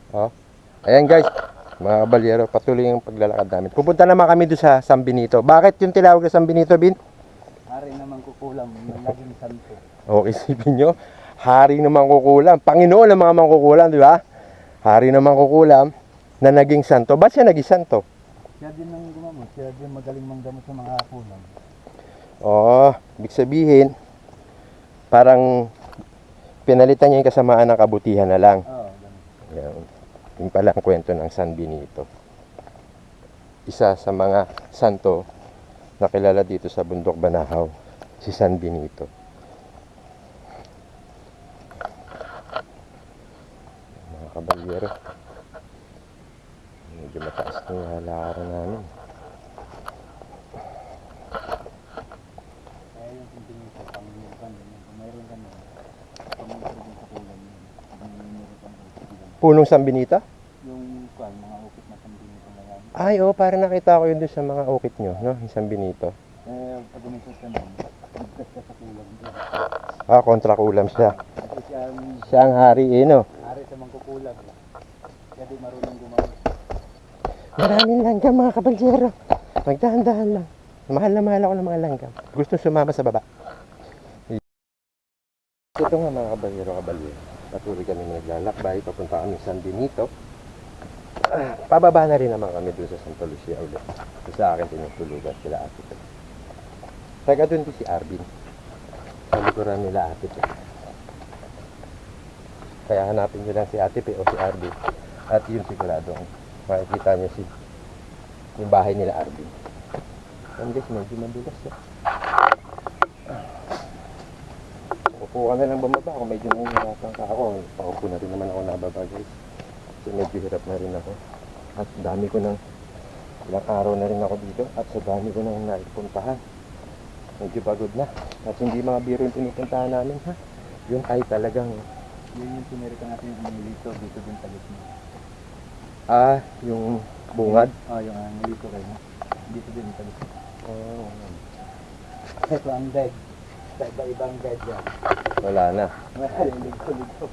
Oh. Ayan guys, mga kabalyero, patuloy yung paglalakad namin. Pupunta naman kami doon sa San Benito. Bakit yung tinawag na San Benito, Bin? Hari naman kukulam, naging santo. O, isipin nyo, hari ng mangkukulam. Panginoon ng mga mangkukulam, di ba? Hari ng mangkukulam na naging santo. Ba't siya naging santo? Siya din ang gumamot, siya din magaling manggamot sa mga kulam. Oo, ibig sabihin, parang pinalitan niya yung kasamaan ng kabutihan na lang. Oo, ganun. Yan. Yung pala ang kwento ng San Benito. Isa sa mga santo na kilala dito sa Bundok Banahaw, si San Benito. Mga kabalyero, medyo mataas na yung halakaran namin. Kaya yung pintingin sa pangyaypan, kung mayroon ka na, pamulong sa kulam, meron kang kulam. Punong San Benito? Yung kwan, mga ukit na pambinito na yan. Ay, oo, parang nakita ko yun doon sa mga ukit nyo, no? Yung San Benito. Eh, pag umisot ka nun, ligtas ka sa kulam. Ah, kontra kulam siya. Kasi Siya ang hari, no? hari sa mangkukulam. Siya din marunong gumamot. Maraming langgam, mga kabalyero. Magdahan-dahan lang. Mahal na mahal ako ng mga langgam. Gusto sumama sa baba. Ito nga, mga kabalyero. Patuloy kami naglalakbay. Papunta kami sa San Benito. Pababa na rin naman kami doon sa Santa Lucia ulit. Sa akin tinutulugan sila ate ko. Taga doon din si Arvin. Sa likuran nila ate ko. Kaya hanapin nyo lang si ate P o si Arvin. At yun siguradong makikita nyo yung bahay nila Arvin. Yan guys, medyo madulas siya. Upo ka na lang bumaba kung medyo nahihirapan ka ako. Paupo na rin naman ako nababa guys. Kasi medyo hirap na rin ako. At dami ko ng ilang araw na rin ako dito. At sa dami ko nang naipuntahan. Medyo pagod na. At hindi mga biro yung pinupuntahan namin ha. Yung ay talagang Yun yung pinirika natin yung anilito, dito din talit mo. yung bungad. Yung anilito kayo. Dito din talit mo. Oh, Ito ang guide. Sa iba-ibang guide yan. wala na. Ligto-ligto.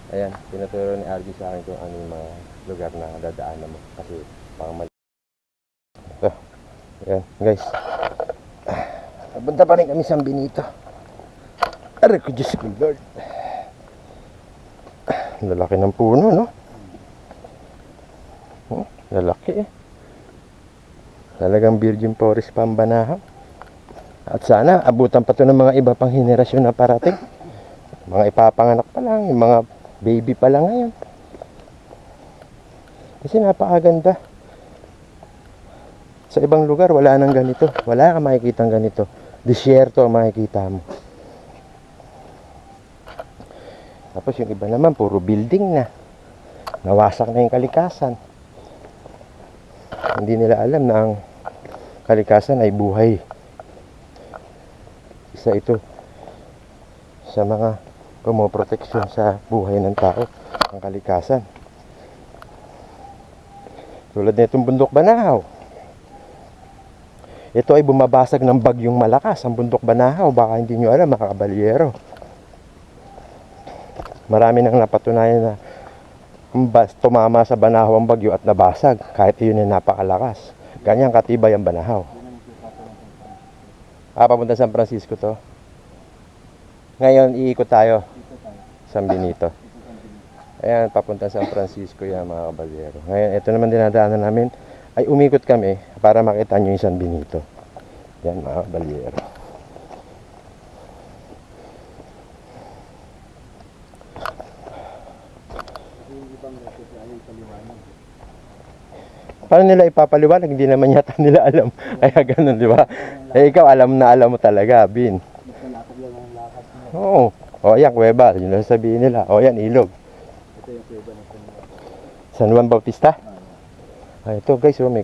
Ayan, tinuturo ni RG sa akin kung ano yung mga lugar na dadaanan mo. Kasi pang mali. Ito. Ayan, guys. Papunta pa rin kami sa San Benito. Aray ko, Diyos ko, Lord. Lalaki ng puno, no? Lalaki eh. Talagang virgin forest pa ang Banahaw. At sana, abutan pa to ng mga iba pang henerasyon na parating. Mga ipapanganak pa lang, yung mga baby pa lang ngayon. Kasi napakaganda. Sa ibang lugar, wala nang ganito. Wala kang makikitang ganito. Disyerto ang makikita mo. Tapos yung iba naman, puro building na. Nawasak na yung kalikasan. Hindi nila alam na ang kalikasan ay buhay. Isa ito sa mga pumoproteksyon sa buhay ng tao, ang kalikasan. Tulad na itong Bundok Banahaw. Ito ay bumabasag ng bagyong malakas, ang Bundok Banahaw. Baka hindi nyo alam, mga kabalyero. Marami nang napatunayan na tumama sa Banahaw ang bagyo at nabasag, kahit yun ay napakalakas. Ganyang katibay ang Banahaw. Papunta San Francisco to. Ngayon, iikot tayo. San Benito. Ayan, papunta San Francisco yan, mga kabalyero. Ngayon, ito naman dinadaanan namin, ay umikot kami para makita nyo yung San Benito. Yan, mga kabalyero. Paano nila ipapaliwanag? Hindi naman yata nila alam. Kaya ganun, di ba? Eh, ikaw alam na alam mo talaga, Bin. Lakad lang ang lakad mo. Oo. O, yan, kuweba. Yun ang sabihin nila. O, yan, ilog. Ito yung kuweba ng San Juan Bautista? Ay, ito guys, may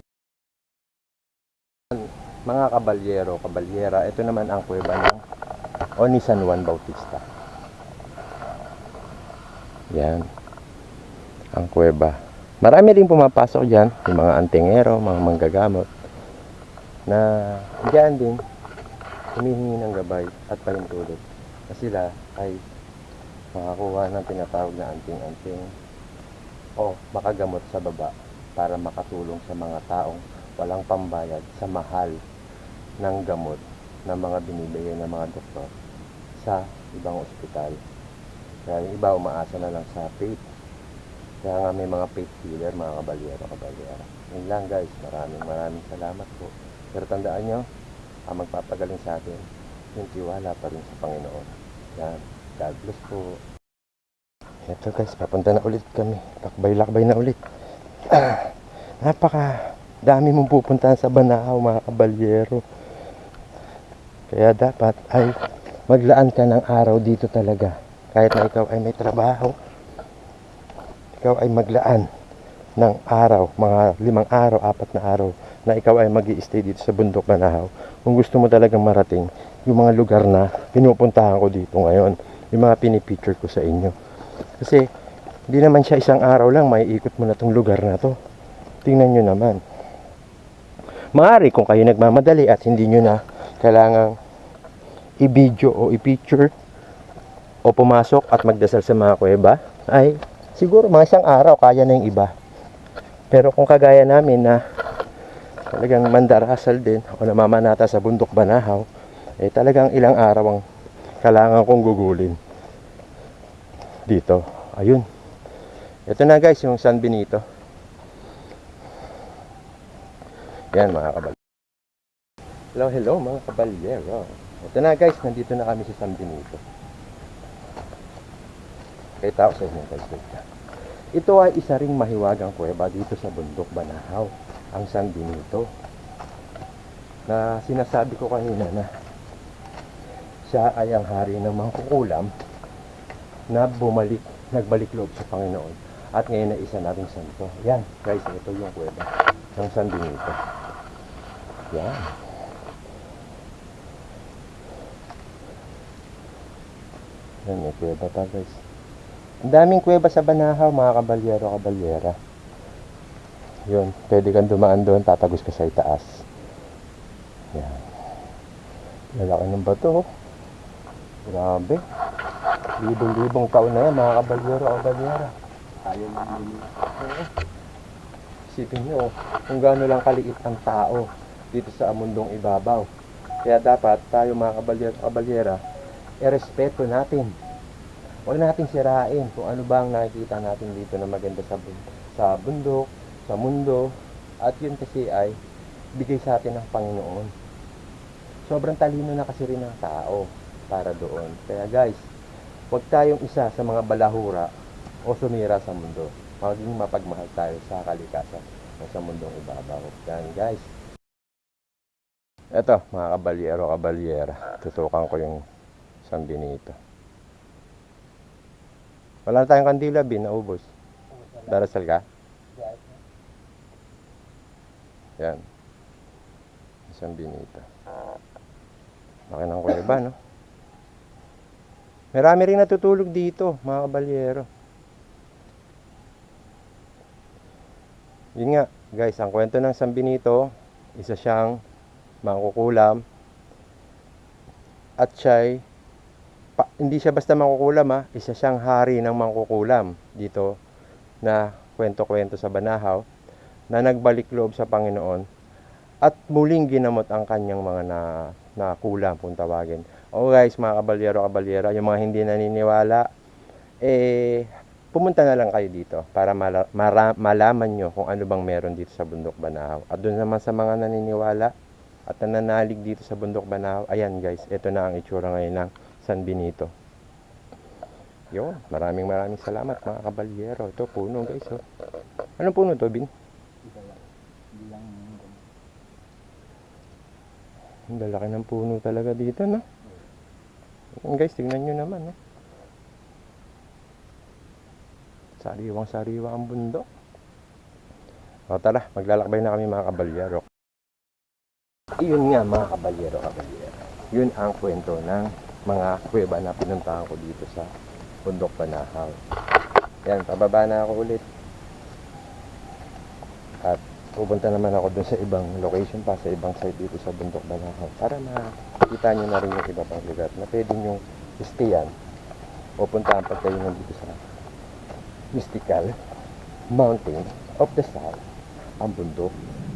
mga kabalyero, kabalyera. Ito naman ang kuweba ng ni San Juan Bautista. Yan. Ang kuweba. Marami rin pumapasok dyan, yung mga antingero, mga manggagamot, na diyan din humihingi ng gabay at palintulot. Na sila ay makakuha ng tinatawag na anting-anting o makagamot sa baba para makatulong sa mga taong walang pambayad sa mahal ng gamot na mga binibigay ng mga doktor sa ibang ospital. Kaya yung iba umaasa na lang sa faith. Kaya nga may mga faith healer, mga kabalyero. Yun lang guys, maraming salamat po. Pero tandaan nyo, ang magpapagaling sa atin, yung tiwala pa rin sa Panginoon. Yan, God bless po. Eto guys, papunta na ulit kami. Lakbay-lakbay na ulit. Napaka dami mong pupuntahan sa Banahaw, mga kabalyero. Kaya dapat ay maglaan ka ng araw dito talaga. Kahit na ikaw ay may trabaho, ikaw ay maglaan ng araw, mga 5 araw, 4 na araw, na ikaw ay mag-i-stay dito sa Bundok Banahaw. Kung gusto mo talagang marating yung mga lugar na pinupuntahan ko dito ngayon, yung mga pinipicture ko sa inyo. Kasi hindi naman siya isang araw lang, maiikot mo na tong lugar na to. Tingnan nyo naman. Maaari kung kayo nagmamadali at hindi nyo na kailangang i-video o i-picture o pumasok at magdasal sa mga kuweba, ay siguro mga isang araw kaya na yung iba. Pero kung kagaya namin na talagang mandarasal din o namamanata sa Bundok Banahaw, eh talagang ilang araw ang kailangan kong gugulin dito. Ayun. Ito na guys, yung San Benito. Yan mga kabalyero. Hello mga kabalyero. Ito na guys, nandito na kami sa San Benito. Kita ko sa inyo guys. Ito ay isa ring mahiwagang kuweba dito sa Bundok Banahaw, ang San Benito. Na sinasabi ko kanina na siya ay ang hari ng mangkukulam na nagbalik loob sa Panginoon. At ngayon na isa nating santo. Yan guys, ito yung kuweba ng San Benito. Yan. Yan, may kuweba pa guys. Ang daming kuweba sa Banahaw, mga kabalyero-kabalyera. Yun, pwede kang dumaan doon, tatagos ka sa itaas. Yan. Lalaki ng bato, oh. Grabe. Libong-libong taon na yan, mga kabalyero-kabalyera. Ayaw na nila. Isipin nyo, kung gaano lang kaliit ang tao dito sa mundong ibabaw. Kaya dapat tayo, mga kabalyero-kabalyera, irespeto natin. Huwag natin sirain kung ano ba ang nakikita natin dito na maganda sa bundok, sa mundo. At yun kasi ay bigay sa atin ng Panginoon. Sobrang talino na kasi rin ng tao para doon. Kaya guys, huwag tayong isa sa mga balahura o sumira sa mundo. Maging mapagmahal tayo sa kalikasan o sa mundong ibabaw. Yan guys. Eto mga kabalyero-kabalyera, tutukan ko yung San Benito. Wala na tayong kandila, naubos. Darasal ka? Yan. San Benito. Laki ng kuweba, no? Marami rin natutulog dito, mga kabalyero. Yun nga, guys, ang kwento ng San Benito, isa siyang mangkukulam at siya'y hindi siya basta mangkukulam, isa siyang hari ng mangkukulam dito na kwento-kwento sa Banahaw na nagbalik loob sa Panginoon at muling ginamot ang kanyang mga nakulam kung tawagin. O guys, mga kabalyero-kabalyera, yung mga hindi naniniwala, pumunta na lang kayo dito para malaman nyo kung ano bang meron dito sa Bundok Banahaw. At doon naman sa mga naniniwala at nananalig dito sa Bundok Banahaw, ayan guys, ito na ang itsura ngayon ng San Benito. Yun, maraming salamat mga kabalyero. Ito, puno guys. Oh. Anong puno to, Bin? Hindi lang. Ang lalaki ng puno talaga dito, no? Ayan guys, tingnan nyo naman, no? Sariwang-sariwa ang bundok. O tara, maglalakbay na kami mga kabalyero. Iyon nga mga kabalyero-kabalyero. Yun ang kwento ng mga kuweba na pinuntahan ko dito sa Bundok Banahaw. Yan, pababa na ako ulit. At pupunta naman ako dun sa ibang location pa, sa ibang side dito sa Bundok Banahaw para makita nyo na rin yung iba pang lugar na pwede nyo stayan o puntahan pag kayo nandito sa mystical Mountain of the South. Ang bundok.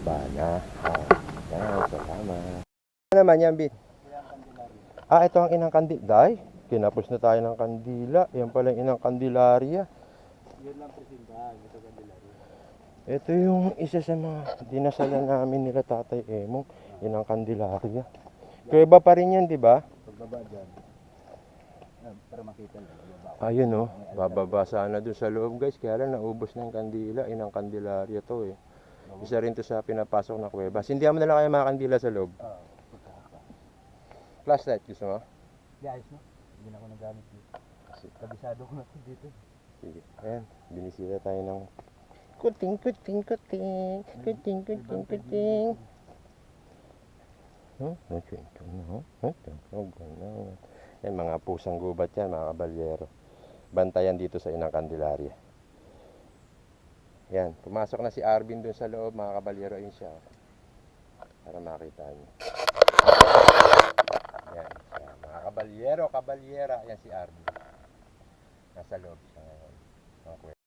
Banahaw. Yan, salamat. Ano naman yan, Bin? Kaya ang kandilaryo. Ah, ito ang inang kandila. Day, kinapos na tayo ng kandila. Yan pala yung inang kandilarya. Yun lang presinta, ito kandilaryo. Ito yung isa sa mga dinasalan namin nila Tatay Emong. Inang kandilarya. Kuweba pa rin yan, di ba? Pagbaba dyan, para makita lang. Pagbaba. Ayun oh, bababa sana dun sa loob guys. Kaya lang naubos na yung kandila. Inang kandilarya to eh. Isa rin to sa pinapasok na kuweba. Hindi mo na lang kayo mga kandila sa loob. Pagkakapa. Flashlight gusto mo? Di ayos no? Hindi na ako nagamit dito. Kabisado ko na ito dito. Sige. Ayan, binisita tayo ng kuting, kuting, kuting. Kuting, kuting, kuting. Nakwento na. Yan, mga pusang gubat yan, mga kabalyero. Bantayan dito sa inang kandilarya. Yan, pumasok na si Arvin dun sa loob, mga kabalyero. Ayun siya. Para makita niyo. Yan, siya. Mga kabalyero, kabalyera. Yan si Arvin. Nasa loob siya ngayon. Mga